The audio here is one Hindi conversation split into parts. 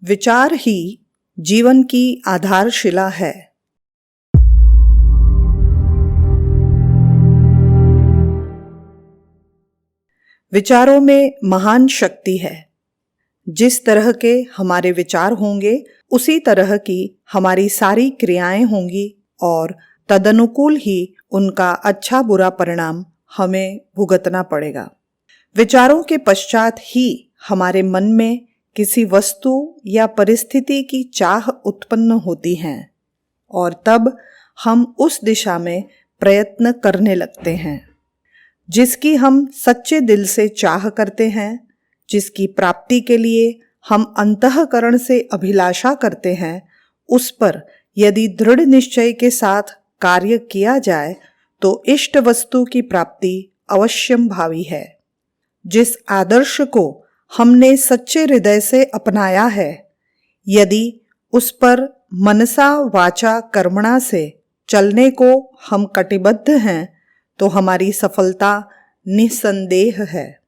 विचार ही जीवन की आधारशिला है। विचारों में महान शक्ति है। जिस तरह के हमारे विचार होंगे उसी तरह की हमारी सारी क्रियाएं होंगी और तदनुकूल ही उनका अच्छा बुरा परिणाम हमें भुगतना पड़ेगा। विचारों के पश्चात ही हमारे मन में किसी वस्तु या परिस्थिति की चाह उत्पन्न होती है और तब हम उस दिशा में प्रयत्न करने लगते हैं जिसकी हम सच्चे दिल से चाह करते हैं, जिसकी प्राप्ति के लिए हम अंतःकरण से अभिलाषा करते हैं। उस पर यदि दृढ़ निश्चय के साथ कार्य किया जाए तो इष्ट वस्तु की प्राप्ति अवश्यंभावी है। जिस आदर्श को हमने सच्चे हृदय से अपनाया है, यदि उस पर मनसा वाचा कर्मणा से चलने को हम कटिबद्ध हैं तो हमारी सफलता निस्संदेह है।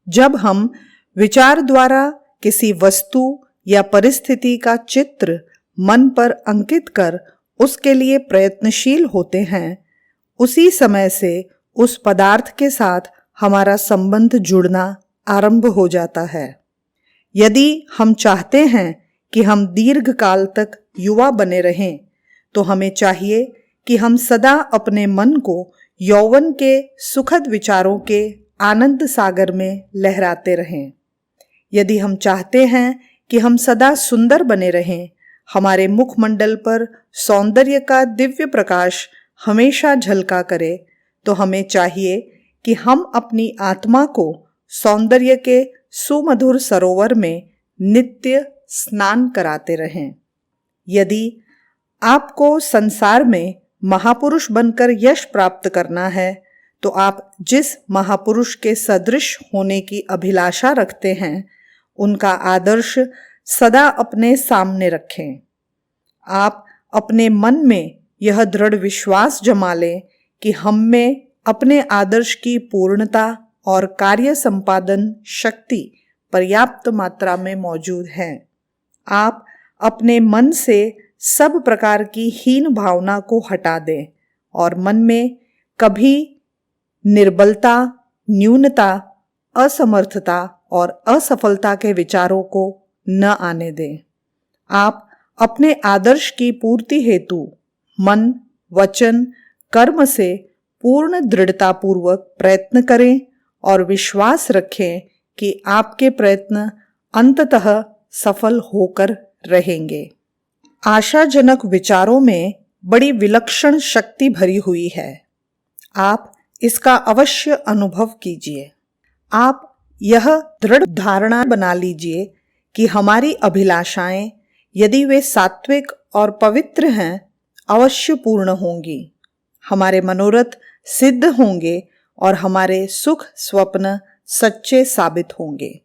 जब हम विचार द्वारा किसी वस्तु या परिस्थिति का चित्र मन पर अंकित कर उसके लिए प्रयत्नशील होते हैं, उसी समय से उस पदार्थ के साथ हमारा संबंध जुड़ना आरंभ हो जाता है। यदि हम चाहते हैं कि हम दीर्घ काल तक युवा बने रहें, तो हमें चाहिए कि हम सदा अपने मन को यौवन के सुखद विचारों के आनंद सागर में लहराते रहें। यदि हम चाहते हैं कि हम सदा सुंदर बने रहें, हमारे मुखमंडल पर सौंदर्य का दिव्य प्रकाश हमेशा झलका करे, तो हमें चाहिए कि हम अपनी आत्मा को सौंदर्य के सुमधुर सरोवर में नित्य स्नान कराते रहें। यदि आपको संसार में महापुरुष बनकर यश प्राप्त करना है, तो आप जिस महापुरुष के सदृश होने की अभिलाषा रखते हैं, उनका आदर्श सदा अपने सामने रखें। आप अपने मन में यह दृढ़ विश्वास जमा लें कि हम में अपने आदर्श की पूर्णता और कार्य संपादन शक्ति पर्याप्त मात्रा में मौजूद है। आप अपने मन से सब प्रकार की हीन भावना को हटा दें और मन में कभी निर्बलता, न्यूनता, असमर्थता और असफलता के विचारों को न आने दें। आप अपने आदर्श की पूर्ति हेतु मन, वचन, कर्म से पूर्ण दृढ़तापूर्वक प्रयत्न करें और विश्वास रखें कि आपके प्रयत्न अंततः सफल होकर रहेंगे। आशाजनक विचारों में बड़ी विलक्षण शक्ति भरी हुई है। आप इसका अवश्य अनुभव कीजिए। आप यह दृढ़ धारणा बना लीजिए कि हमारी अभिलाषाएं, यदि वे सात्विक और पवित्र हैं, अवश्य पूर्ण होंगी। हमारे मनोरथ सिद्ध होंगे और हमारे सुख स्वप्न सच्चे साबित होंगे।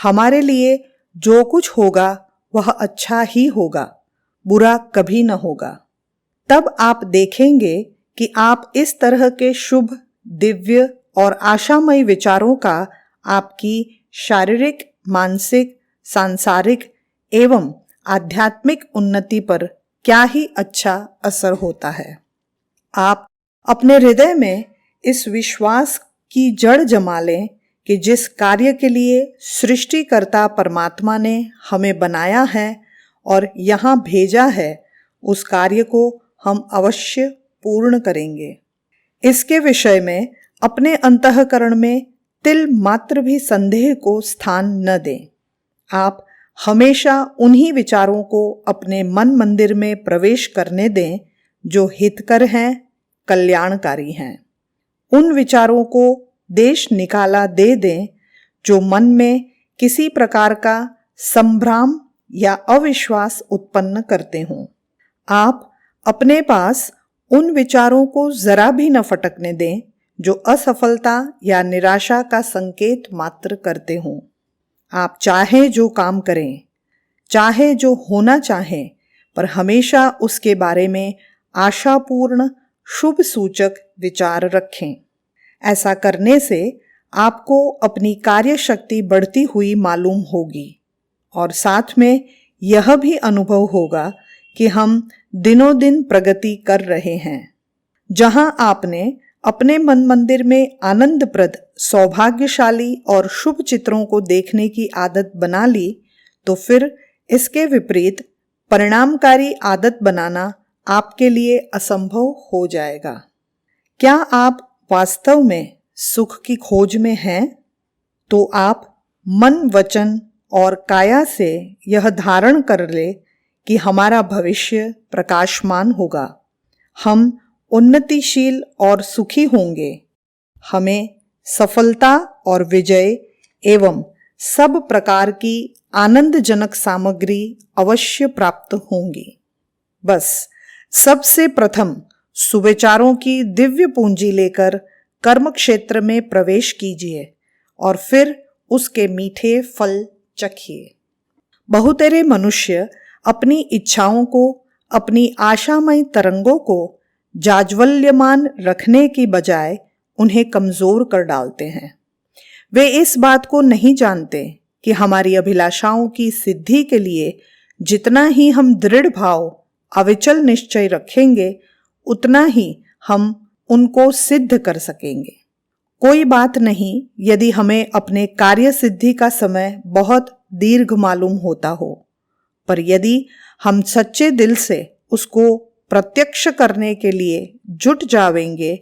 हमारे लिए जो कुछ होगा वह अच्छा ही होगा, बुरा कभी न होगा। तब आप देखेंगे कि आप इस तरह के शुभ, दिव्य और आशामयी विचारों का आपकी शारीरिक, मानसिक, सांसारिक एवं आध्यात्मिक उन्नति पर क्या ही अच्छा असर होता है। आप अपने हृदय में इस विश्वास की जड़ जमा लें कि जिस कार्य के लिए सृष्टिकर्ता परमात्मा ने हमें बनाया है और यहाँ भेजा है, उस कार्य को हम अवश्य पूर्ण करेंगे। इसके विषय में अपने अंतःकरण में तिल मात्र भी संदेह को स्थान न दें। आप हमेशा उन्हीं विचारों को अपने मन मंदिर में प्रवेश करने दें जो हितकर हैं, कल्याणकारी हैं। उन विचारों को देश निकाला दे दें जो मन में किसी प्रकार का संभ्रम या अविश्वास उत्पन्न करते हों। आप अपने पास उन विचारों को जरा भी न फटकने दें जो असफलता या निराशा का संकेत मात्र करते हों। आप चाहे जो काम करें, चाहे जो होना चाहें, पर हमेशा उसके बारे में आशापूर्ण शुभ सूचक विचार रखें। ऐसा करने से आपको अपनी कार्य शक्ति बढ़ती हुई मालूम होगी और साथ में यह भी अनुभव होगा कि हम दिनों दिन प्रगति कर रहे हैं। जहां आपने अपने मन मंदिर में आनंदप्रद, सौभाग्यशाली और शुभ चित्रों को देखने की आदत बना ली, तो फिर इसके विपरीत परिणामकारी आदत बनाना आपके लिए असंभव हो जाएगा। क्या आप वास्तव में सुख की खोज में हैं? तो आप मन, वचन और काया से यह धारण कर ले कि हमारा भविष्य प्रकाशमान होगा। हम उन्नतिशील और सुखी होंगे। हमें सफलता और विजय एवं सब प्रकार की आनंदजनक सामग्री अवश्य प्राप्त होंगी। बस सबसे प्रथम सुविचारों की दिव्य पूंजी लेकर कर्म क्षेत्र में प्रवेश कीजिए और फिर उसके मीठे फल चखिए। बहुतेरे मनुष्य अपनी इच्छाओं को, अपनी आशामय तरंगों को जाज्वल्यमान रखने की बजाय उन्हें कमजोर कर डालते हैं। वे इस बात को नहीं जानते कि हमारी अभिलाषाओं की सिद्धि के लिए जितना ही हम दृढ़ भाव, अविचल निश्चय रखेंगे, उतना ही हम उनको सिद्ध कर सकेंगे। कोई बात नहीं यदि हमें अपने कार्य सिद्धि का समय बहुत दीर्घ मालूम होता हो, पर यदि हम सच्चे दिल से उसको प्रत्यक्ष करने के लिए जुट जावेंगे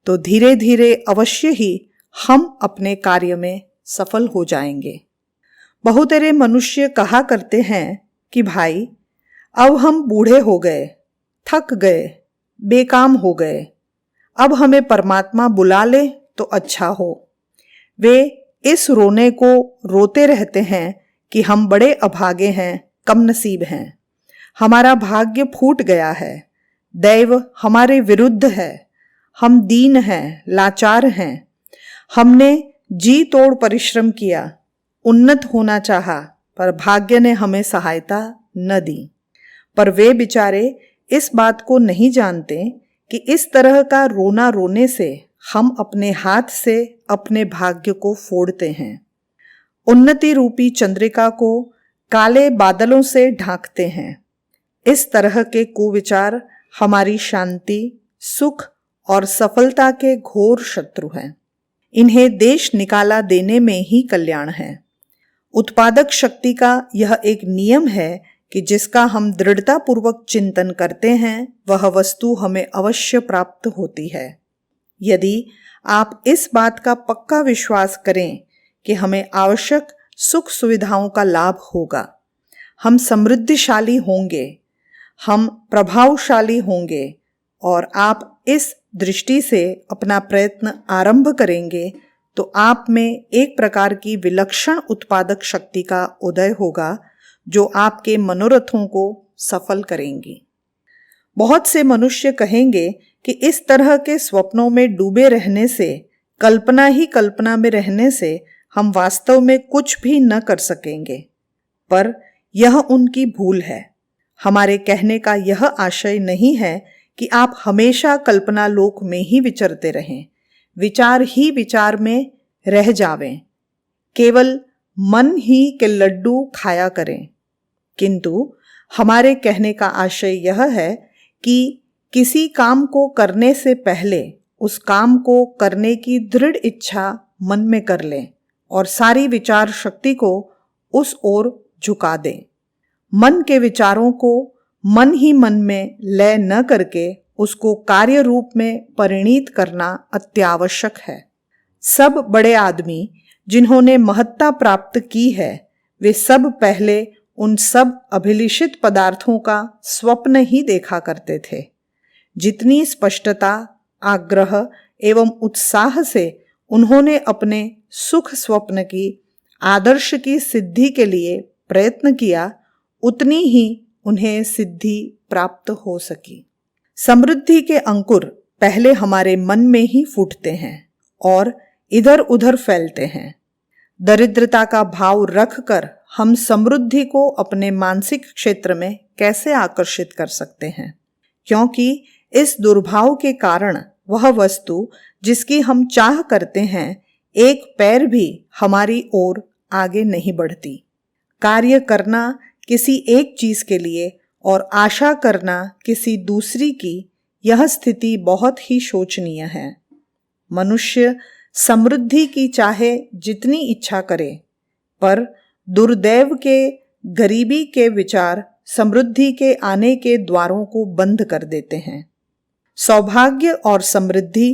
तो धीरे धीरे अवश्य ही हम अपने कार्य में सफल हो जाएंगे। बहुतेरे मनुष्य कहा करते हैं कि भाई, अब हम बूढ़े हो गए, थक गए, बेकाम हो गए, अब हमें परमात्मा बुला ले तो अच्छा हो। वे इस रोने को रोते रहते हैं कि हम बड़े अभागे हैं, कम नसीब हैं, हमारा भाग्य फूट गया है, दैव हमारे विरुद्ध है, हम दीन हैं, लाचार हैं, हमने जी तोड़ परिश्रम किया, उन्नत होना चाहा, पर भाग्य ने हमें सहायता न दी। पर वे बेचारे इस बात को नहीं जानते कि इस तरह का रोना रोने से हम अपने हाथ से अपने भाग्य को फोड़ते हैं, उन्नति रूपी चंद्रिका को काले बादलों से ढांकते हैं। इस तरह के कुविचार हमारी शांति, सुख और सफलता के घोर शत्रु हैं। इन्हें देश निकाला देने में ही कल्याण है। उत्पादक शक्ति का यह एक नियम है कि जिसका हम दृढ़ता पूर्वक चिंतन करते हैं वह वस्तु हमें अवश्य प्राप्त होती है। यदि आप इस बात का पक्का विश्वास करें कि हमें आवश्यक सुख सुविधाओं का लाभ होगा, हम समृद्धिशाली होंगे, हम प्रभावशाली होंगे और आप इस दृष्टि से अपना प्रयत्न आरंभ करेंगे, तो आप में एक प्रकार की विलक्षण उत्पादक शक्ति का उदय होगा जो आपके मनोरथों को सफल करेंगी। बहुत से मनुष्य कहेंगे कि इस तरह के स्वप्नों में डूबे रहने से, कल्पना ही कल्पना में रहने से हम वास्तव में कुछ भी न कर सकेंगे, पर यह उनकी भूल है। हमारे कहने का यह आशय नहीं है कि आप हमेशा कल्पना लोक में ही विचरते रहें, विचार ही विचार में रह जावें, केवल मन ही के लड्डू खाया करें। किंतु हमारे कहने का आशय यह है कि किसी काम को करने से पहले उस काम को करने की दृढ़ इच्छा मन में कर लें और सारी विचार शक्ति को उस ओर झुका दें। मन के विचारों को मन ही मन में लय न करके उसको कार्य रूप में परिणीत करना अत्यावश्यक है। सब बड़े आदमी जिन्होंने महत्ता प्राप्त की है, वे सब पहले उन सब अभिलिषित पदार्थों का स्वप्न ही देखा करते थे। जितनी स्पष्टता, आग्रह एवं उत्साह से उन्होंने अपने सुख स्वप्न की, आदर्श की सिद्धि के लिए प्रयत्न किया, उतनी ही उन्हें सिद्धि प्राप्त हो सकी। समृद्धि के अंकुर पहले हमारे मन में ही फूटते हैं और इधर उधर फैलते हैं। दरिद्रता का भाव रखकर हम समृद्धि को अपने मानसिक क्षेत्र में कैसे आकर्षित कर सकते हैं? क्योंकि इस दुर्भाव के कारण वह वस्तु जिसकी हम चाह करते हैं, एक पैर भी हमारी ओर आगे नहीं बढ़ती। कार्य करना किसी एक चीज के लिए और आशा करना किसी दूसरी की, यह स्थिति बहुत ही शोचनीय है। मनुष्य समृद्धि की चाहे जितनी इच्छा करे, पर दुर्दैव के गरीबी के विचार समृद्धि के आने के द्वारों को बंद कर देते हैं। सौभाग्य और समृद्धि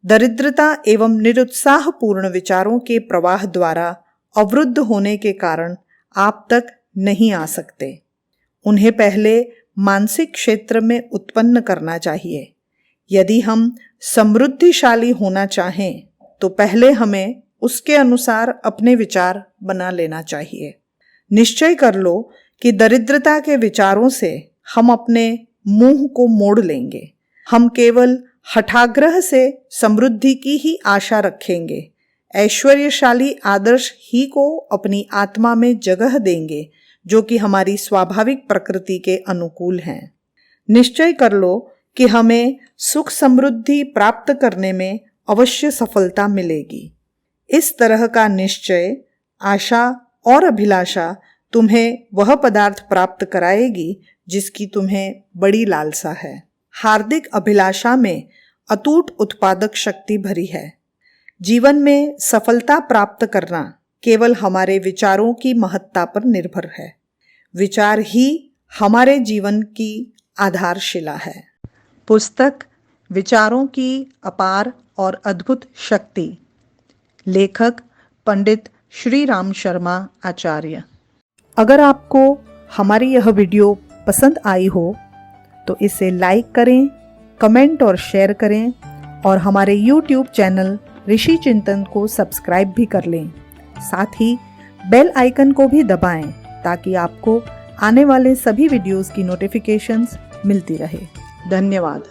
दरिद्रता एवं निरुत्साहपूर्ण विचारों के प्रवाह द्वारा अवरुद्ध होने के कारण आप तक नहीं आ सकते। उन्हें पहले मानसिक क्षेत्र में उत्पन्न करना चाहिए। यदि हम समृद्धिशाली होना चाहें तो पहले हमें उसके अनुसार अपने विचार बना लेना चाहिए। निश्चय कर लो कि दरिद्रता के विचारों से हम अपने मुंह को मोड़ लेंगे। हम केवल हठाग्रह से समृद्धि की ही आशा रखेंगे। ऐश्वर्यशाली आदर्श ही को अपनी आत्मा में जगह देंगे, जो कि हमारी स्वाभाविक प्रकृति के अनुकूल हैं। निश्चय कर लो कि हमें सुख समृद्धि प्राप्त करने में अवश्य सफलता मिलेगी। इस तरह का निश्चय, आशा और अभिलाषा तुम्हें वह पदार्थ प्राप्त कराएगी जिसकी तुम्हें बड़ी लालसा है। हार्दिक अभिलाषा में अटूट उत्पादक शक्ति भरी है। जीवन में सफलता प्राप्त करना केवल हमारे विचारों की महत्ता पर निर्भर है। विचार ही हमारे जीवन की आधारशिला है। पुस्तक विचारों की अपार और अद्भुत शक्ति, लेखक पंडित श्री राम शर्मा आचार्य। अगर आपको हमारी यह वीडियो पसंद आई हो तो इसे लाइक करें, कमेंट और शेयर करें और हमारे YouTube चैनल ऋषि चिंतन को सब्सक्राइब भी कर लें। साथ ही बेल आइकन को भी दबाएं ताकि आपको आने वाले सभी वीडियोस की नोटिफिकेशंस मिलती रहे। धन्यवाद।